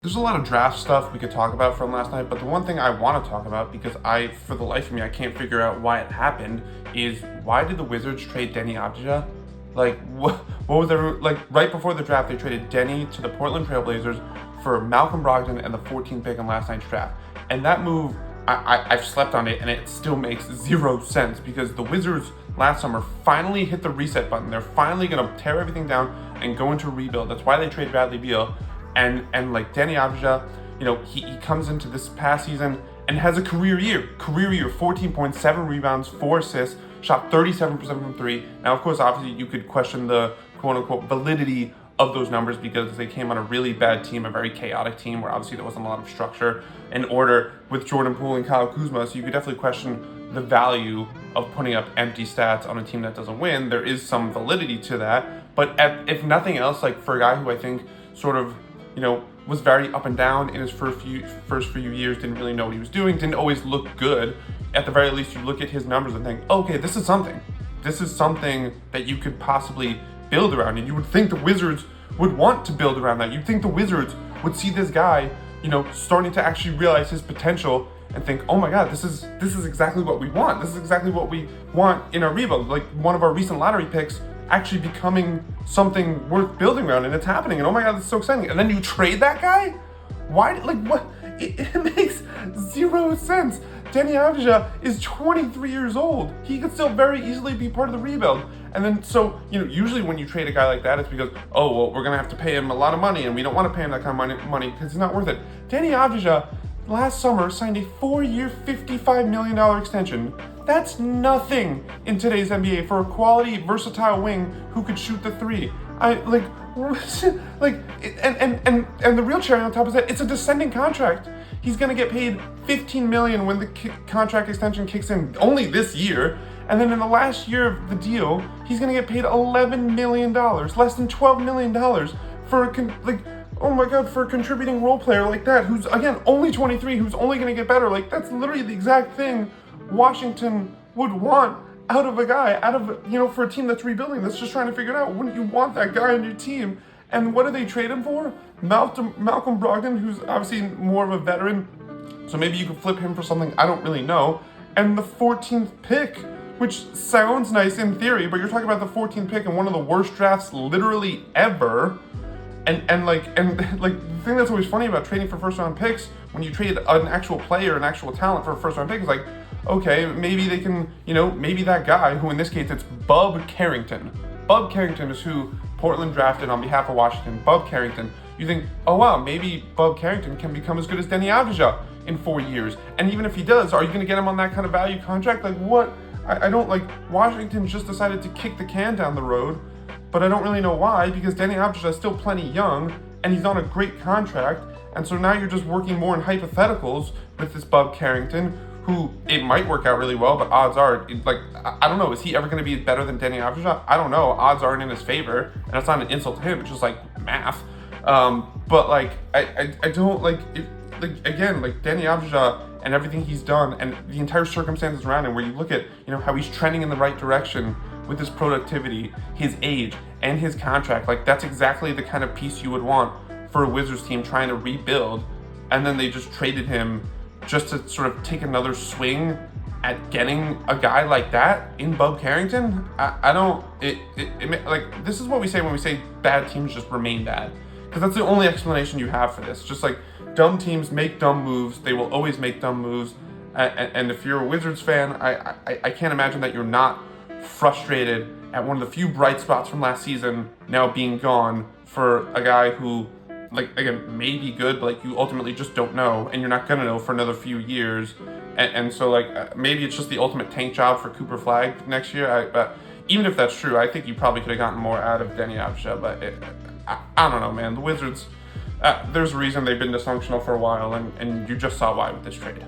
There's a lot of draft stuff we could talk about from last night, but the one thing I want to talk about, because for the life of me, I can't figure out why it happened, is why did the Wizards trade Deni Avdija? Like, what was there, like, right before the draft, they traded Deni to the Portland Trail Blazers for Malcolm Brogdon and the 14th pick in last night's draft. And that move, I've slept on it, and it still makes zero sense, because the Wizards last summer finally hit the reset button. They're finally going to tear everything down and go into a rebuild. That's why they traded Bradley Beal. And like Deni Avdija, he comes into this past season and has a career year, 14.7 rebounds, 4 assists, shot 37% from three. Now, of course, obviously you could question the quote unquote validity of those numbers because they came on a really bad team, a very chaotic team where obviously there wasn't a lot of structure and order with Jordan Poole and Kyle Kuzma. So you could definitely question the value of putting up empty stats on a team that doesn't win. There is some validity to that, but if nothing else, like for a guy who I think sort of was very up and down in his first few years, didn't really know what he was doing, didn't always look good. At the very least, you look at his numbers and think, okay, this is something. This is something that you could possibly build around. And you would think the Wizards would want to build around that. You'd think the Wizards would see this guy, starting to actually realize his potential and think, oh my God, this is exactly what we want. This is exactly what we want in our rebuild. Like one of our recent lottery picks actually becoming something worth building around, and it's happening, and oh my God, that's so exciting. And then you trade that guy? Why, what? It makes zero sense. Deni Avdija is 23 years old. He could still very easily be part of the rebuild. And then, so, usually when you trade a guy like that, it's because, oh, well, we're gonna have to pay him a lot of money, and we don't want to pay him that kind of money because he's not worth it. Deni Avdija last summer signed a 4-year, $55 million extension. That's nothing in today's NBA for a quality, versatile wing who could shoot the three. And the real cherry on top is that it's a descending contract. He's gonna get paid $15 million when the contract extension kicks in only this year, and then in the last year of the deal, he's gonna get paid $11 million, less than $12 million for oh my God, for a contributing role player like that, who's again only 23, who's only gonna get better. Like that's literally the exact thing Washington would want out of a guy, for a team that's rebuilding, that's just trying to figure it out. Wouldn't you want that guy on your team? And what do they trade him for? Malcolm Brogdon, who's obviously more of a veteran, so maybe you could flip him for something, I don't really know. And the 14th pick, which sounds nice in theory, but you're talking about the 14th pick in one of the worst drafts literally ever. And the thing that's always funny about trading for first round picks, when you trade an actual player, an actual talent for a first round pick, is like, okay, maybe they can, maybe that guy, who in this case it's Bub Carrington. Bub Carrington is who Portland drafted on behalf of Washington. Bub Carrington. You think, oh wow, maybe Bub Carrington can become as good as Deni Avdija in 4 years. And even if he does, are you going to get him on that kind of value contract? Like what? I don't like, Washington just decided to kick the can down the road, but I don't really know why, because Deni Avdija is still plenty young and he's on a great contract. And so now you're just working more in hypotheticals with this Bub Carrington, who it might work out really well, but odds are, I don't know, is he ever going to be better than Deni Avdija? I don't know. Odds aren't in his favor, and it's not an insult to him. It's just like math. But I don't again, Deni Avdija and everything he's done and the entire circumstances around him, where you look at, how he's trending in the right direction with his productivity, his age, and his contract. Like that's exactly the kind of piece you would want for a Wizards team trying to rebuild, and then they just traded him just to sort of take another swing at getting a guy like that in Bub Carrington. This is what we say when we say bad teams just remain bad, because that's the only explanation you have for this. Just like dumb teams make dumb moves, they will always make dumb moves. And if you're a Wizards fan, I can't imagine that you're not frustrated at one of the few bright spots from last season now being gone for a guy who, again, may be good, but you ultimately just don't know, and you're not gonna know for another few years. And so maybe it's just the ultimate tank job for Cooper Flagg next year. But even if that's true, I think you probably could have gotten more out of Deni Avdija. But I don't know, man. The Wizards, there's a reason they've been dysfunctional for a while, and you just saw why with this trade.